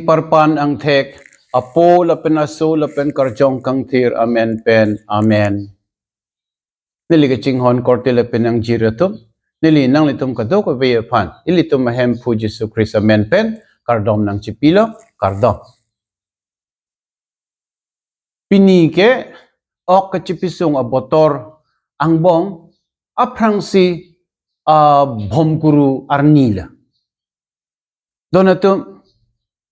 parpan ang thek apo lapen aso lapen karjong kang thir amen pen amen nili ka chinghon korte lapen ang jiratum nili nang litum kado ko ve pan ilitum mahem pu Jesu Christ amen pen kardom nang chipilo kardom pini ke ok ka chipisung abotor ang bong aprangsi bhomguru arnila donatum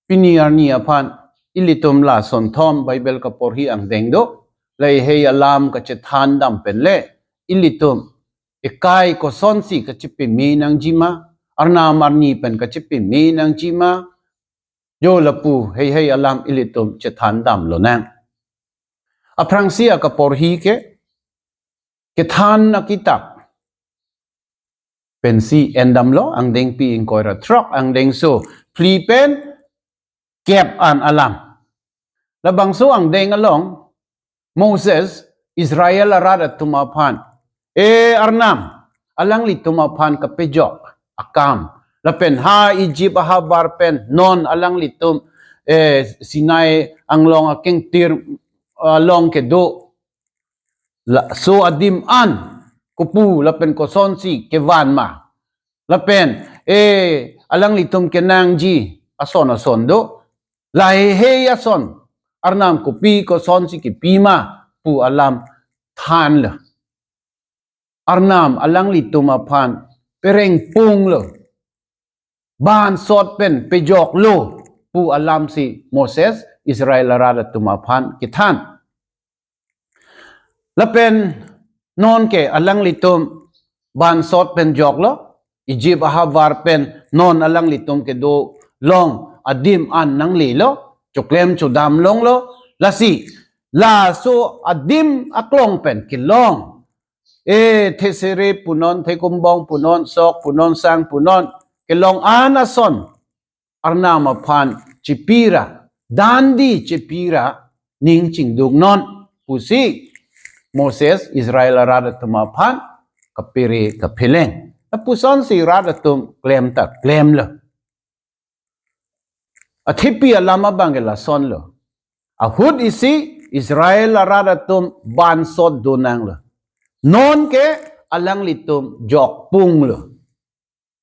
pini arni apan ilitum la son thom bible ka porhi ang dengdo lai he alam ka chethan dam penle ilitum ikai ko sonsi ka chipi mi nang jima arna marni pen ka chipi mi nang jima yo lapu he alam ilitum chethan dam lo nang aprangsia ka porhi ke than na kitab pensi endam lo ang deng pi in koira truck ang deng so plipen kep an alam labang so ang deng along Moses Israel arada tumapan arnam alang li tumapan ka pejok akam lapen ha Egypt ha barpen non alang li tum Sinai ang long aking tir long ke do so adim an kupu lapen kosonsi ke van ma lapen alang li tum kenang ji ason do lai he ason arnam kopi ko son si ki pima pu alam than le arnam alang li tumapan pereng pung lo ban sot pen pejok lo pu alam si Moses Israel arada tumapan kitan lapen non ke alang li tum ban sot pen jok lo Egypt ahavar pen non alang li tum ke do long adim an nang li lo choklem chodam long lo lasi la so adim aklong pen kilong tesere punon tekumbong punon sok punon sang punon kilong anason arnama pan chipira dandi chipira ning chingdug non pusi Moses Israel arada tumapan kapiri kapileng puson si rada tum klem ta klem lo Athipi alama bangela son lo. Ahud isi Israel arada tum ban sot donang lo. Non ke alang litum jok pung lo.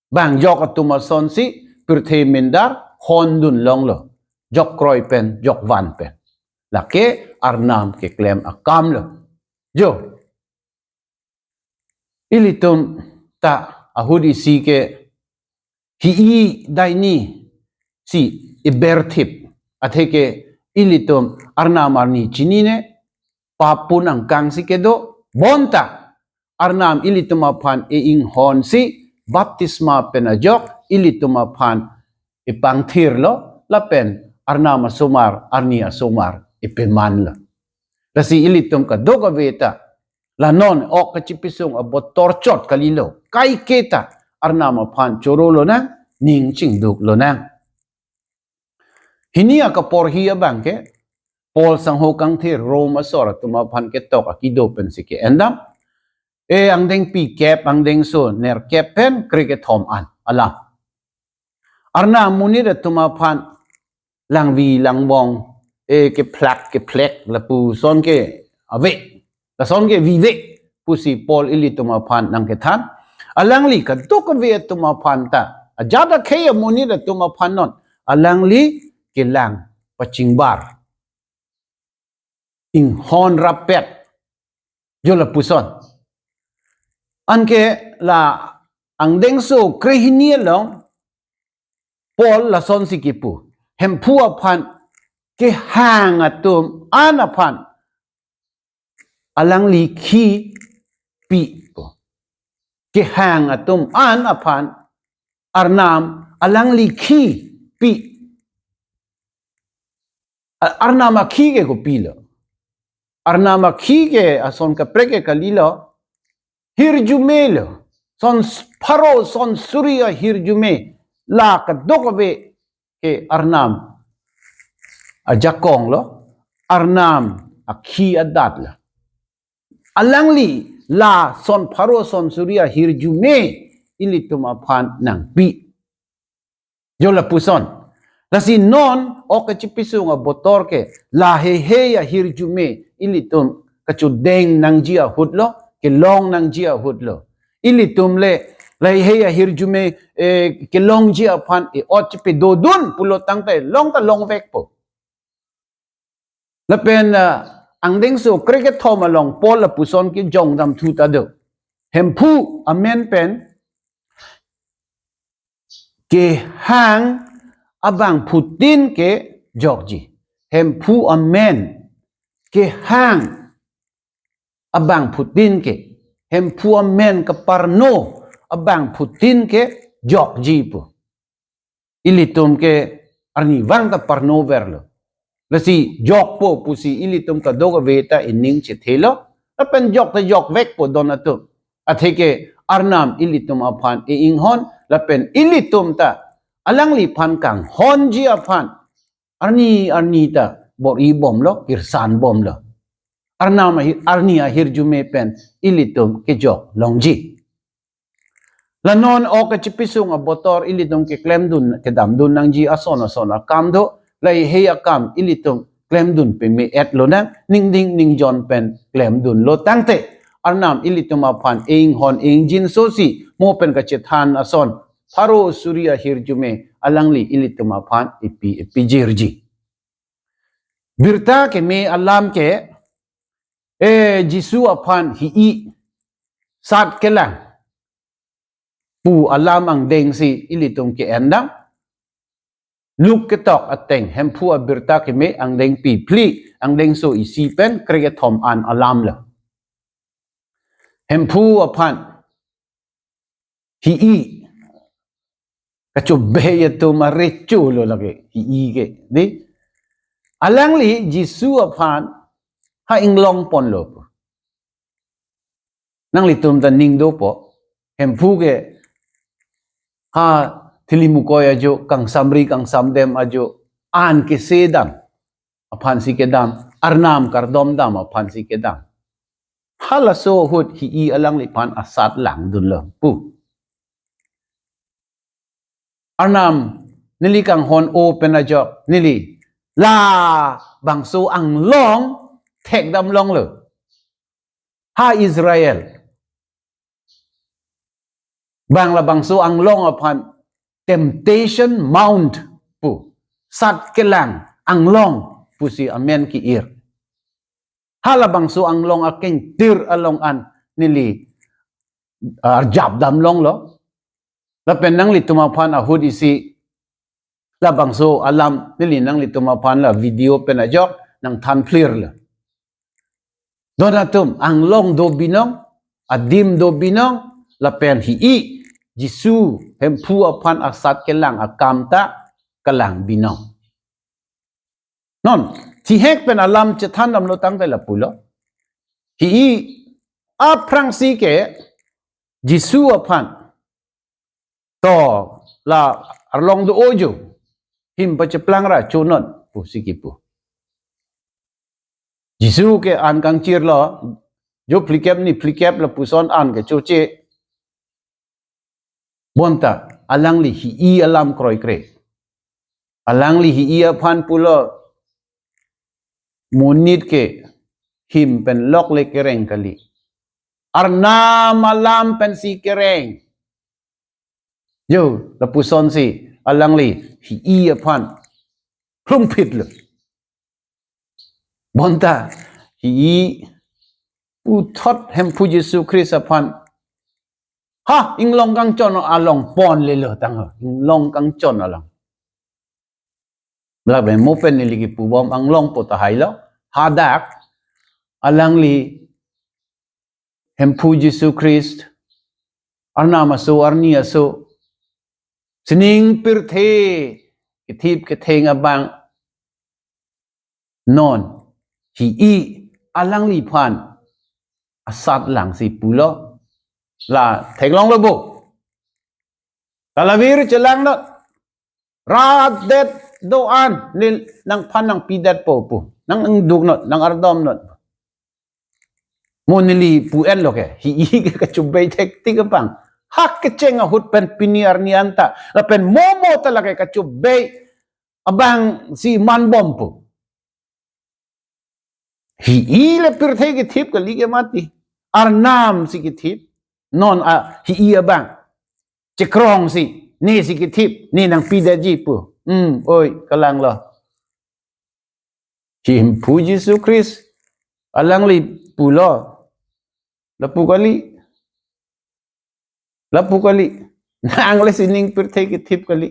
Bang jok atuma son si pirthe mindar hondun long lo. Jok kroy pen jok van pen. Lake arnam ke klem akam lo. Jo. Ilitum ta ahud isi ke hii daini si ibertip ateke ilitum arnam arni chinine papun ang kang si kedo bonta arnam ilitum apan ing hon si baptisma penajok ilitum apan ipangthir lo lapen arnam asumar arni asumar ipeman lo kasi ilitum kadog aveta lanon ok kachipisung abot torchot kalilo kai keta arnam apan chorolo na ning chingduk lo na Hinia ka porhiya bangke Paul sangho kang thir Rome asora tumapan ke tok akido pen si ke endam ang deng pi kep ang deng so ner kepen kriket hom an alam arna munira tumapan lang vi lang bong ke plek la pu son ke ave la son ke vive pu si Paul ili tumapan nang ketan alang li ka tok ve tumapan ta ajada ke munira tumapan non alang li kilang pachingbar ing hon rapet jola puson anke la ang dengso krehinia long Paul la son sikipu hempu apan ke hang atum anapan alang li ki pi ke hang atum anapan arnam alang li ki pi arnama khige ko pilo arnama khige ason ka preke kalilo hirjumelo son paro son surya hirjume la ka dokobe ke arnam ajakong lo arnam akhi adat la alangli la son paro son surya hirjume ilituma phan nang pi jola puson Lasi non o kachipisu nga botor ke laheheya hirjume ilitum kachudeng nang jia hudlo ke long nang jia hudlo ilitum le laheheya hirjume ke long jia pan ot chipi dodun pulo tangte long ta long vek po lapen ang ding so cricket thom along pol la puson ki jong dam thu ta do hempu amen pen ke hang abang Putin ke Georgie hempu amen ke hang abang Putin ke hempu amen ke parno abang Putin ke Georgie po ilitum ke arni wang ta parno verlo lasi jok po pusi ilitum ka doga veta ining chithelo apen jok ta jok vek po donatum atheke arnam ilitum aphan e inghon lapen ilitum ta alang li phan kang hon ji aphan arni ta bor i bom lo kirsan bom lo arnam arni a hirjume pen ilitum ke jok longji lanon o ka chipisung a botor ilitum ke klemdun ke damdun nang ji ason kam do lai heya kam ilitum klemdun pe me et lo nang ning ding ning jon pen klemdun lo tangte arnam ilitum aphan ing hon ing jin sosi mo pen ka chethan ason Haro Surya hirjume alangli ilitum aphan ipi jirji. Birta ke me alam ke Jisu aphan hi sat kelang pu alam ang deng si ilitum ke endang luk ketok ateng hempu birta ke me ang deng pi pli ang deng so isipen kriya thom an alam la. Hempu aphan hi kacubai itu maricu lo lagi ke di alang li Jisu aphan ha inglong pon lo nang li tum ta ning do po hempu ke ha tilimukoy ajo kang samri kang samdem ajo an ke sedam aphan si kedam arnam kardom dam aphan si kedam hala so hut hi alang li pan asat lang dun lo pu Arnam nili kang hon open a job nili la bangso ang long tek dam long lo ha Israel bang la bangso ang long upon temptation mount pu sat kelang ang long pu si amen ki ir hala bangso ang long aking tir along an nili arjab dam long lo la pen nang li tumapan a hudi si la bangso alam nili nang li tumapan la video pen a jok nang tan clear la donatum ang long do binong adim do binong la pen hi Jisu hempu apan asat kelang akamta kalang binong non ti hek pen alam chethan dam lo tang la pulo hi aprang si ke Jisu apan to la arlong do ojo him pacheplang ra chunon pu sikipu Jisu ke an kang chir lo jo plikep ni plikep la puson an ke choche bonta alang li hi alam kroi kre alang li hi aphan pulo munit ke him pen lok le kereng kali arna malam pen si kereng yo la puson si alang li hi aphan klung phit lo bonta hi pu thot hem pu Jesu Christ aphan ha inglong kang chon along pon le lo tang inglong kang chon along la be mo pen ni ligi pu bom ang long po ta hai lo hadak alang li hem pu Jesu Christ arna ma so arni aso sining pirthe kitip kitheng abang non hi alang li phan asat lang si pulo la theklong lo bo talavir chelang no rat det do an lil nang phan nang pidat po pu nang duk no nang ardom no monili pu en lo ke hi ke chubai thek ti ka pang hak ke cheng a hut pen piniar ni anta la pen momo talaga ka chubai abang si man bom po hi le pirthe ki thip ka li ke mati arnam si ki thip non a hi abang cekrong si ni si ki thip ni nang pidaji po oi kalang lo him pu Yesus Christ alang li pulo lapu kali nang le sining pirthe ki thip kali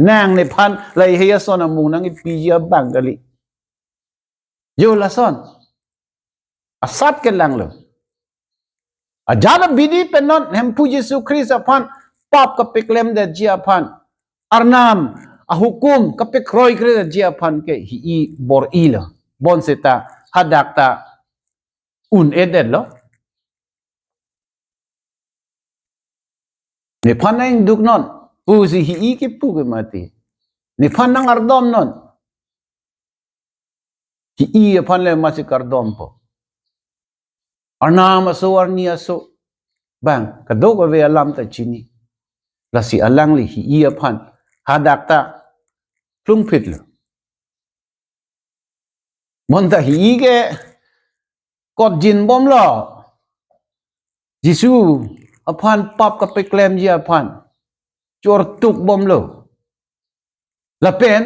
nang ne phan lai heya son amu nang pi ya bang kali yo la son asat ke lang lo ajala bidi penon hem pu Yesus Christ aphan pap ka peklem de ji aphan arnam a hukum ka pekroi kre de ji aphan ke hi bor ila bon seta hadakta un edet lo ne phan nang duk non pu si hi ki pu ke mati ne phan nang ardom non hi aphan le masi kardom po arnam aso arni aso bang kadok ve alam ta chini lasi alang li hi aphan hadakta plung phit lo monta hi ke kot jin bom lo Jisu aphan pap ka peklem ji aphan chor tuk bom lo la pen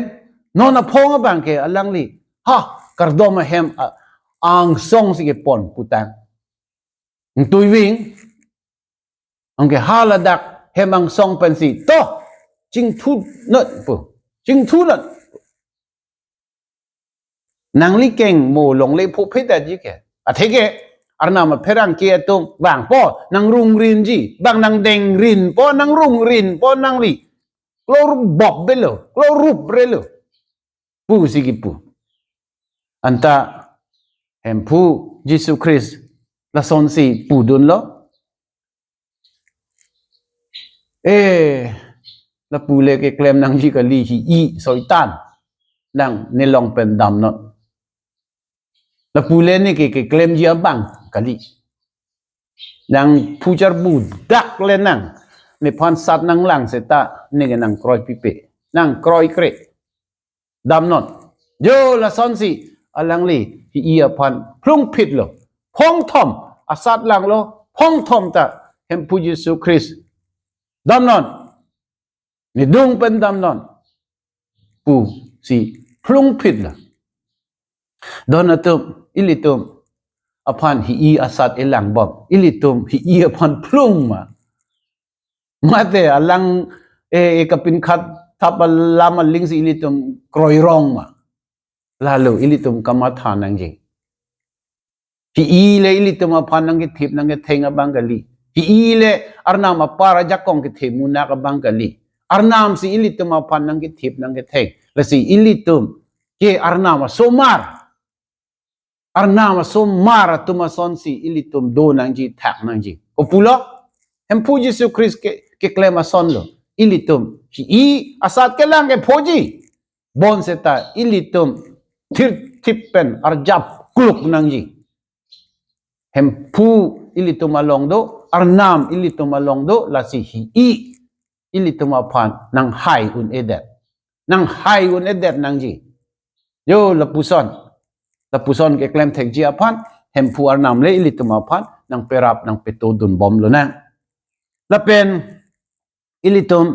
non a phong bang ke alang li ha kardom hem ang song si ke pon putang tui wing ang ke haladak hem ang song pen si to ching thu not pu ching thu not nang li keng mo long le phu phe ta ji ke a the ke arna ma pherang ke tung bang po nang rung rin ji bang nang deng rin po nang rung rin po nang li klor bob belo klor rup brelo pu si ki pu anta hem pu Jesus Christ la son si pu dun lo la pu le ke klem nang ji ka li hi i soitan nang ne long pen dam no la pu le ni ke klem ji abang kali nang pu jar bu dak le nang ne phan sat nang lang seta ne ke nang kroi pipe nang kroi kre dam not yo la son si alang li hi i aphan plung phit lo phong thom asat lang lo phong thom ta hem pu Jesus Christ dam non ni dung pen dam non pu si plung phit la don atum ilitum aphan hi i asat elang bom ilitum hi i aphan plung ma mate alang kapin khat thap lama ling si ilitum kroi rong ma lalu ilitum kamatha nang jing hi i le ilitum aphan nang ke thip nang ke thenga bangali hi i le arnam apara jakong ke themuna ka bangali arnam si ilitum aphan nang ke thip nang ke theng la si ilitum ke arnam somar arnam somar tuma son si ilitum do nang ji thak nang ji opulo hem pu Jesus Christ ke klema son lo ilitum hi i asat ke lang ke phoji bon seta ilitum thir thipen arjap kluk nang ji hem pu ilitum along do arnam ilitum along do la si hi i ilitum aphan nang hai un edet nang ji yo la puson ke klem thek ji aphan hem pu arnam le ilitum aphan nang perap nang peto dun bom lo nang la pen ilitum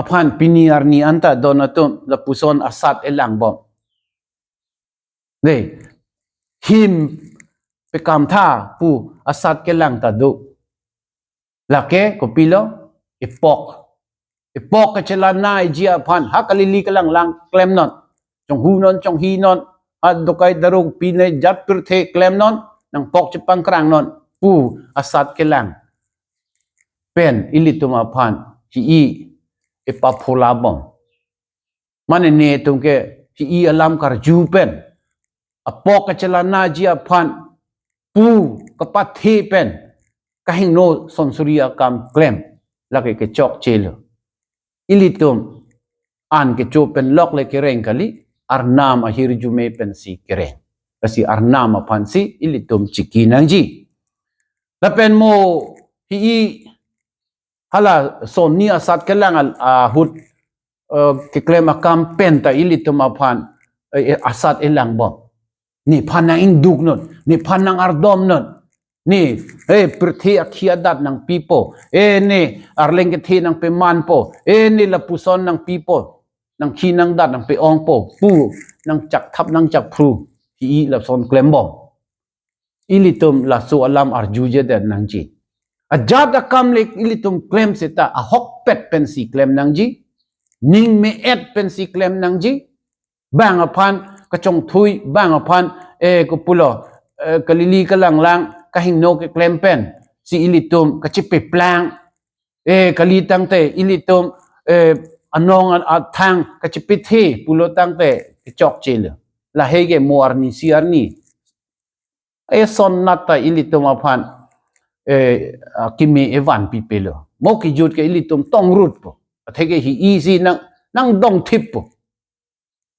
aphan pini arni anta donatum la puson asat elang bom de him pekam tha pu asat ke lang ta du lake ko pilo ipok ke chela nai ji aphan hakalili ka lang klem non chong hu non chong hi non at dokai daruk pine jat pirthe klem non nang pok chepang krang non pu asat ke lang pen ilitum aphan hi i ipapula bom mane ne tungke hi i alam kar ju pen apok ke chela na ji aphan pu kapathe pen kahing no sonsuria kam klem lake ke chok chelo ilitum an ke cho pen lok le kereng kali arnam ahir jume pen si kereng kasi arnam aphan si ilitum chiki nangji la pen mo hi hala son ni asat kelang hut kiklem akam pen ta ilitum apan asat ilang bom ni panang induk nun ni panang ardom nun ni perthi akhiadat ng pipo ni arleng kethi ng peman po ni lapuson ng pipo ng kinang dat ng peong po pu ng chakthap ng chakpru hi lapson klembom ilitum lasu alam arjuje den nang ji ajad akam lek ilitum klem seta a hokpet pensi klem nang ji ning me et pensi klem nang ji bang apan kachong thui bang apan ko pulo kalili kalang lang kahing no ke klem pen si ilitum kachipe plang kalitang te ilitum anong atang kachipiti pulo tang te chok chile la hege muarni siarni son nata ilitum apan kimi evan pipelo mo ki jut ke ilitum tong rut po thege hi easy nang dong tip po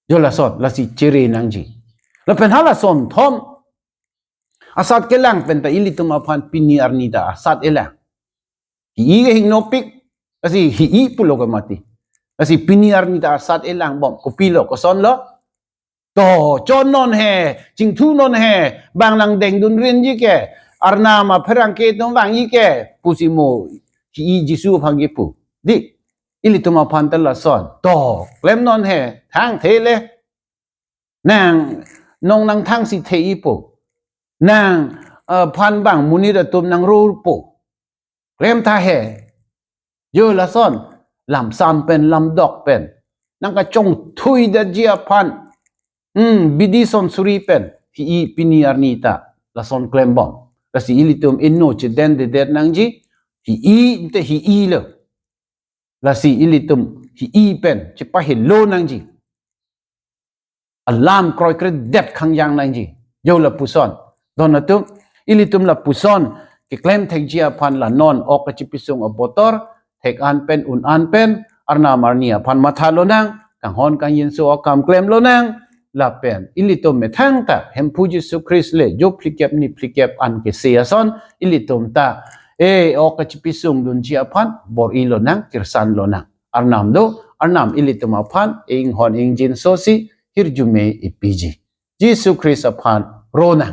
jola sot la si chiri nang ji la pen hala son thom asat kelang pen ta ilitum apan pini arnida asat elang hi hing nopik asi hi pulo ka mati asi pini arnida asat elang bom ko pilo ko son lo to chon non he jing thu non he bang lang deng dun rin ji ke arna ma pherang ke tong wang yi ke pusimo hi jisu phang ge pu di ilitum apan ta la son to klem non he thang thele nang nong nang thang si thei po nang phan bang muni da tum nang ru po klem tha he yo la son lam sam pen lam dok pen nang ka chong thui da jia phan bidi son suri pen hi pini arnita la son klem bom la si ilitum inno che den de der nang ji hi te hi le la si ilitum hi pen che pa hi lo nang ji alam kroi kre det khang yang nang ji yo la puson don atu ilitum la puson ke klem thek jia phan la non ok chi pisung abotor thek an pen un an pen arna marnia phan matha lo nang kang hon kang yin so akam klem lo nang la pen ilitum me thang ta hem pu Jesu Christ le jo plikep ni plikep an ke season ilitum ta ok chi pisung dun jia phan bor ilo nang kirsan lo nang arnam do arnam ilitum aphan ing hon ing jin so si hirjume ipiji Jesu Christ aphan rona